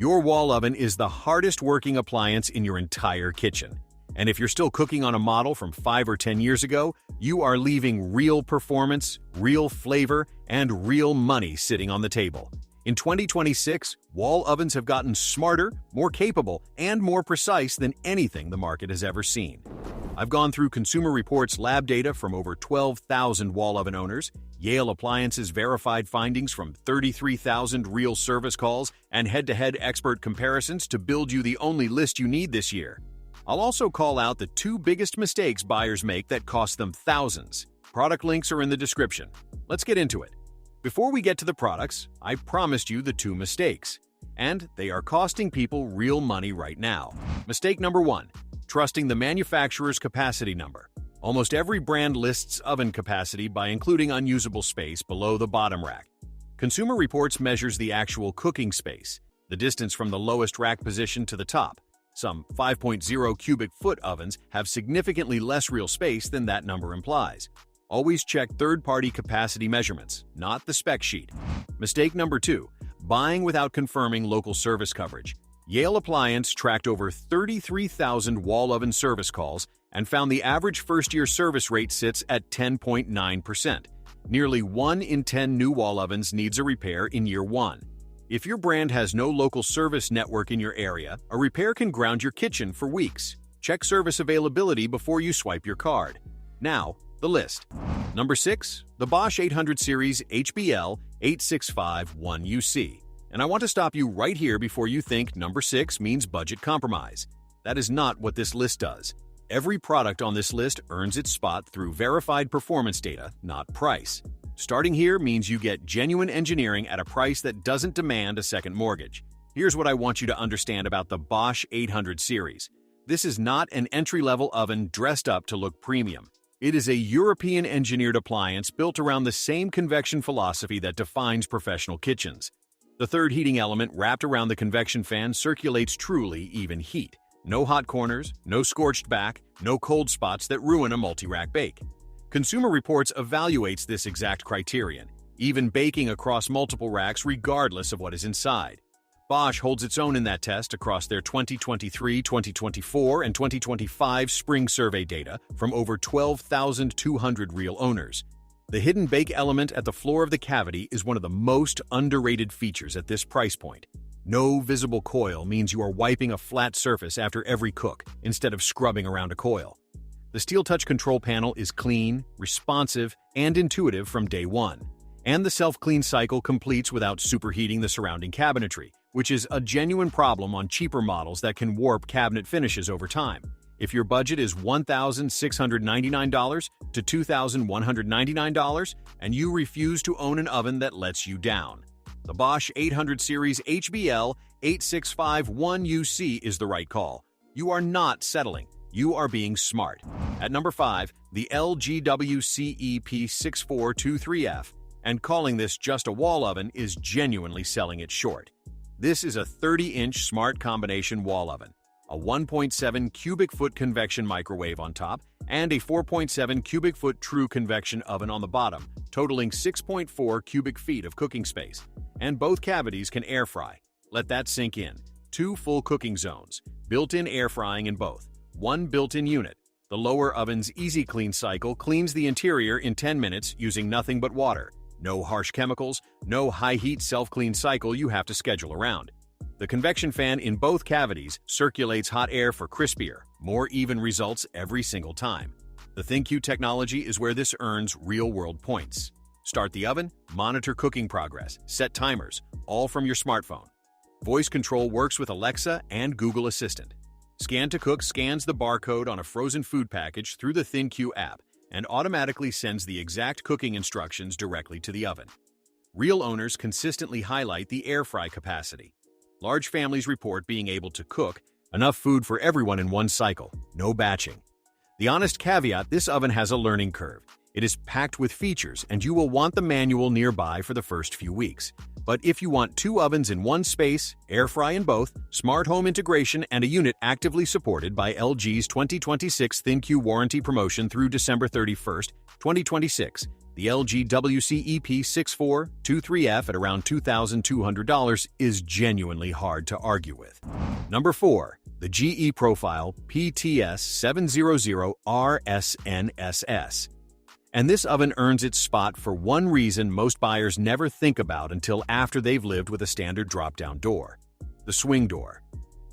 Your wall oven is the hardest working appliance in your entire kitchen. And if you're still cooking on a model from 5 or 10 years ago, you are leaving real performance, real flavor, and real money sitting on the table. In 2026, wall ovens have gotten smarter, more capable, and more precise than anything the market has ever seen. I've gone through Consumer Reports lab data from over 12,000 wall oven owners, Yale Appliance's verified findings from 33,000 real service calls, and head-to-head expert comparisons to build you the only list you need this year. I'll also call out the 2 biggest mistakes buyers make that cost them thousands. Product links are in the description. Let's get into it. Before we get to the products, I promised you the 2 mistakes, and they are costing people real money right now. Mistake number 1, trusting the manufacturer's capacity number. Almost every brand lists oven capacity by including unusable space below the bottom rack. Consumer Reports measures the actual cooking space, the distance from the lowest rack position to the top. Some 5.0 cubic foot ovens have significantly less real space than that number implies. Always check third-party capacity measurements, not the spec sheet. Mistake number 2, buying without confirming local service coverage. Yale Appliance tracked over 33,000 wall oven service calls and found the average first-year service rate sits at 10.9%. Nearly 1 in 10 new wall ovens needs a repair in year 1. If your brand has no local service network in your area, a repair can ground your kitchen for weeks. Check service availability before you swipe your card. Now, the list. Number 6, the Bosch 800 series HBL 8651UC. And I want to stop you right here before you think number 6 means budget compromise. That is not what this list does. Every product on this list earns its spot through verified performance data, not price. Starting here means you get genuine engineering at a price that doesn't demand a second mortgage. Here's what I want you to understand about the Bosch 800 series. This is not an entry-level oven dressed up to look premium. It is a European-engineered appliance built around the same convection philosophy that defines professional kitchens. The third heating element wrapped around the convection fan circulates truly even heat. No hot corners, no scorched back, no cold spots that ruin a multi-rack bake. Consumer Reports evaluates this exact criterion, even baking across multiple racks regardless of what is inside. Bosch holds its own in that test across their 2023, 2024, and 2025 spring survey data from over 12,200 real owners. The hidden bake element at the floor of the cavity is one of the most underrated features at this price point. No visible coil means you are wiping a flat surface after every cook instead of scrubbing around a coil. The Steel Touch control panel is clean, responsive, and intuitive from day one. And the self-clean cycle completes without superheating the surrounding cabinetry, which is a genuine problem on cheaper models that can warp cabinet finishes over time. If your budget is $1,699 to $2,199 and you refuse to own an oven that lets you down, the Bosch 800 series HBL 8651UC is the right call. You are not settling. You are being smart. At number 5, the LG WCEP6423F, and calling this just a wall oven is genuinely selling it short. This is a 30-inch smart combination wall oven, a 1.7 cubic foot convection microwave on top, and a 4.7 cubic foot true convection oven on the bottom, totaling 6.4 cubic feet of cooking space. And both cavities can air fry. Let that sink in. 2 full cooking zones, built-in air frying in both. 1 built-in unit. The lower oven's easy clean cycle cleans the interior in 10 minutes using nothing but water. No harsh chemicals, no high-heat self-clean cycle you have to schedule around. The convection fan in both cavities circulates hot air for crispier, more even results every single time. The ThinQ technology is where this earns real-world points. Start the oven, monitor cooking progress, set timers, all from your smartphone. Voice control works with Alexa and Google Assistant. Scan to Cook scans the barcode on a frozen food package through the ThinQ app and automatically sends the exact cooking instructions directly to the oven. Real owners consistently highlight the air fry capacity. Large families report being able to cook enough food for everyone in one cycle, no batching. The honest caveat: this oven has a learning curve. It is packed with features, and you will want the manual nearby for the first few weeks. But if you want 2 ovens in one space, air fry in both, smart home integration, and a unit actively supported by LG's 2026 ThinQ warranty promotion through December 31st, 2026, The LG WCEP6423F at around $2,200 is genuinely hard to argue with. Number 4. The GE Profile PTS700RSNSS. And this oven earns its spot for one reason most buyers never think about until after they've lived with a standard drop-down door: the swing door.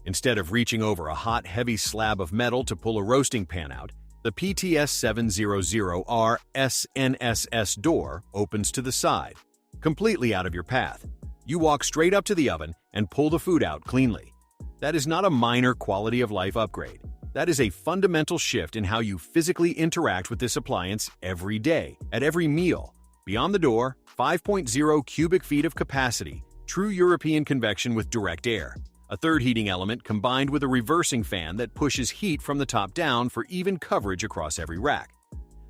Instead of reaching over a hot, heavy slab of metal to pull a roasting pan out, the PTS700RSNSS door opens to the side, completely out of your path. You walk straight up to the oven and pull the food out cleanly. That is not a minor quality of life upgrade. That is a fundamental shift in how you physically interact with this appliance every day, at every meal. Beyond the door, 5.0 cubic feet of capacity, true European convection with direct air. A third heating element combined with a reversing fan that pushes heat from the top down for even coverage across every rack.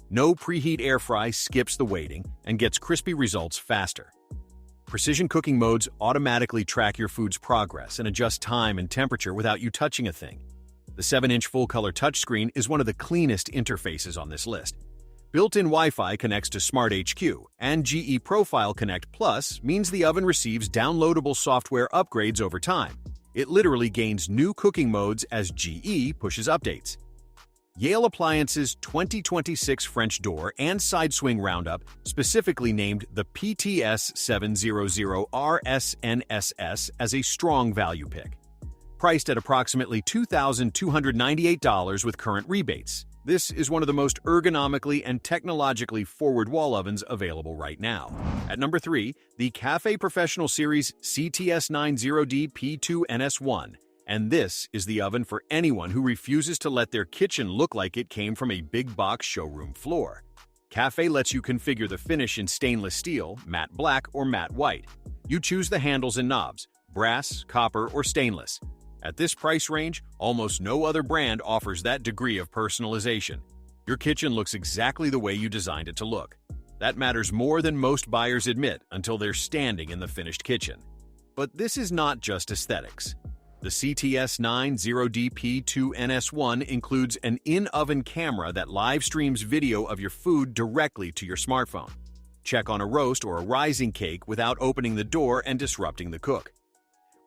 No preheat air fry skips the waiting and gets crispy results faster. Precision cooking modes automatically track your food's progress and adjust time and temperature without you touching a thing. The 7-inch full-color touchscreen is one of the cleanest interfaces on this list. Built-in Wi-Fi connects to Smart HQ, and GE Profile Connect Plus means the oven receives downloadable software upgrades over time. It literally gains new cooking modes as GE pushes updates. Yale Appliance's 2026 French door and side swing roundup, specifically named the PTS700RSNSS, as a strong value pick. Priced at approximately $2,298 with current rebates, this is one of the most ergonomically and technologically forward wall ovens available right now. At number 3, the Cafe Professional Series CTS90D P2NS1. And this is the oven for anyone who refuses to let their kitchen look like it came from a big box showroom floor. Cafe lets you configure the finish in stainless steel, matte black, or matte white. You choose the handles and knobs, brass, copper, or stainless. At this price range, almost no other brand offers that degree of personalization. Your kitchen looks exactly the way you designed it to look. That matters more than most buyers admit until they're standing in the finished kitchen. But this is not just aesthetics. The CTS90D P2NS1 includes an in-oven camera that live streams video of your food directly to your smartphone. Check on a roast or a rising cake without opening the door and disrupting the cook.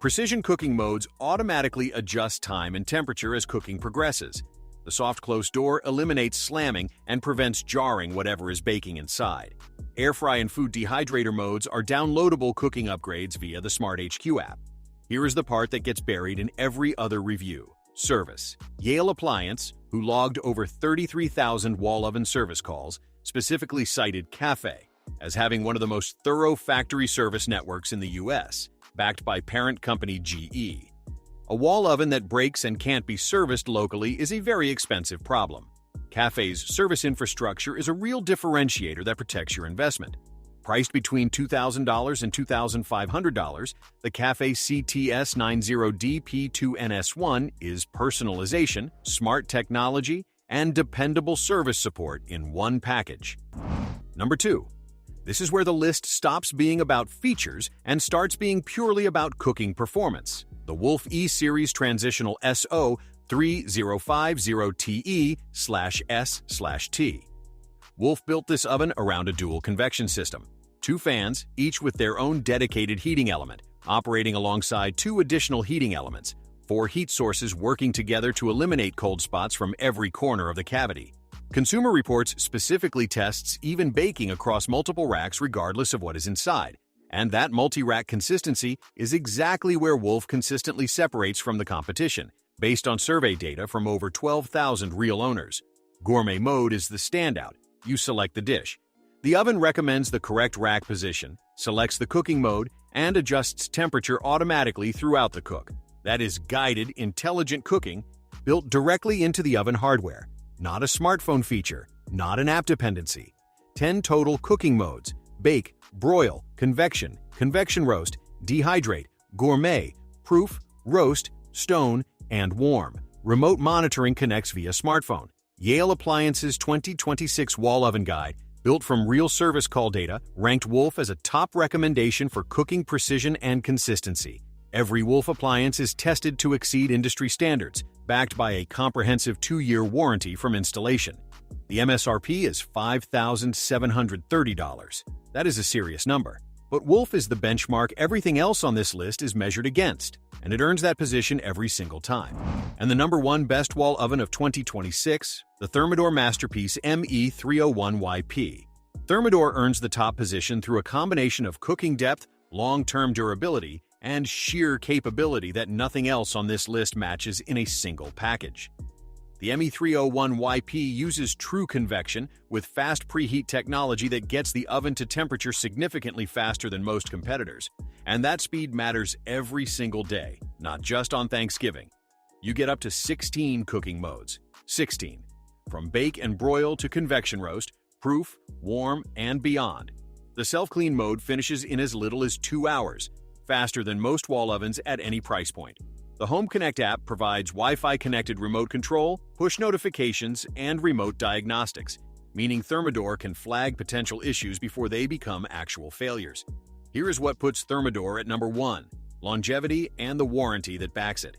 Precision cooking modes automatically adjust time and temperature as cooking progresses. The soft close door eliminates slamming and prevents jarring whatever is baking inside. Air fry and food dehydrator modes are downloadable cooking upgrades via the Smart HQ app. Here is the part that gets buried in every other review: service. Yale Appliance, who logged over 33,000 wall oven service calls, specifically cited Cafe as having one of the most thorough factory service networks in the US, backed by parent company GE. A wall oven that breaks and can't be serviced locally is a very expensive problem. Cafe's service infrastructure is a real differentiator that protects your investment. Priced between $2,000 and $2,500, the Cafe CTS90D P2NS1 is personalization, smart technology, and dependable service support in one package. Number 2. This is where the list stops being about features and starts being purely about cooking performance. The Wolf E-Series Transitional SO3050TE/S/T. Wolf built this oven around a dual convection system. 2 fans, each with their own dedicated heating element, operating alongside 2 additional heating elements, 4 heat sources working together to eliminate cold spots from every corner of the cavity. Consumer Reports specifically tests even baking across multiple racks regardless of what is inside, and that multi-rack consistency is exactly where Wolf consistently separates from the competition, based on survey data from over 12,000 real owners. Gourmet mode is the standout. You select the dish. The oven recommends the correct rack position, selects the cooking mode, and adjusts temperature automatically throughout the cook. That is guided, intelligent cooking built directly into the oven hardware. Not a smartphone feature, not an app dependency. 10 total cooking modes: bake, broil, convection, convection roast, dehydrate, gourmet, proof, roast, stone, and warm. Remote monitoring connects via smartphone. Yale Appliance's 2026 Wall Oven Guide, built from real service call data, ranked Wolf as a top recommendation for cooking precision and consistency. Every Wolf appliance is tested to exceed industry standards, backed by a comprehensive 2-year warranty from installation. The MSRP is $5,730. That is a serious number. But Wolf is the benchmark everything else on this list is measured against, and it earns that position every single time. And the number one best wall oven of 2026, the Thermador Masterpiece ME301YP. Thermador earns the top position through a combination of cooking depth, long-term durability, and sheer capability that nothing else on this list matches in a single package. The ME301YP uses true convection with fast preheat technology that gets the oven to temperature significantly faster than most competitors. And that speed matters every single day, not just on Thanksgiving. You get up to 16 cooking modes. 16. From bake and broil to convection roast, proof, warm, and beyond. The self-clean mode finishes in as little as 2 hours, faster than most wall ovens at any price point. The Home Connect app provides Wi-Fi connected remote control, push notifications, and remote diagnostics, meaning Thermador can flag potential issues before they become actual failures. Here is what puts Thermador at number 1: longevity and the warranty that backs it.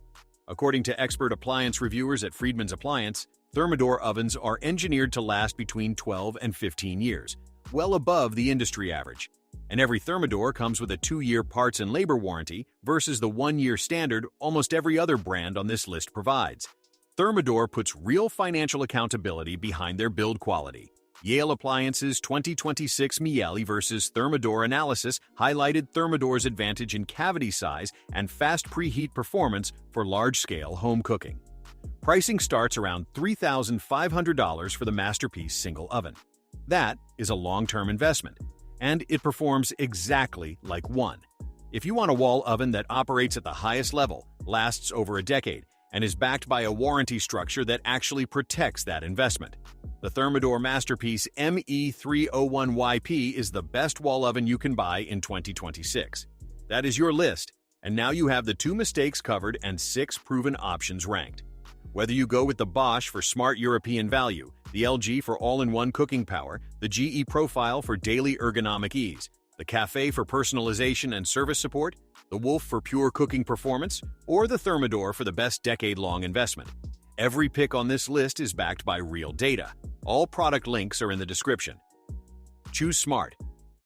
According to expert appliance reviewers at Friedman's Appliance, Thermador ovens are engineered to last between 12 and 15 years, well above the industry average. And every Thermador comes with a 2-year parts and labor warranty versus the 1-year standard almost every other brand on this list provides. Thermador puts real financial accountability behind their build quality. Yale Appliance's 2026 Miele versus Thermador analysis highlighted Thermador's advantage in cavity size and fast preheat performance for large-scale home cooking. Pricing starts around $3,500 for the Masterpiece single oven. That is a long-term investment, and it performs exactly like one. If you want a wall oven that operates at the highest level, lasts over a decade, and is backed by a warranty structure that actually protects that investment, the Thermador Masterpiece ME301YP is the best wall oven you can buy in 2026. That is your list, and now you have the 2 mistakes covered and 6 proven options ranked. Whether you go with the Bosch for smart European value, the LG for all-in-one cooking power, the GE Profile for daily ergonomic ease, the Cafe for personalization and service support, the Wolf for pure cooking performance, or the Thermador for the best decade-long investment, every pick on this list is backed by real data. All product links are in the description. Choose smart.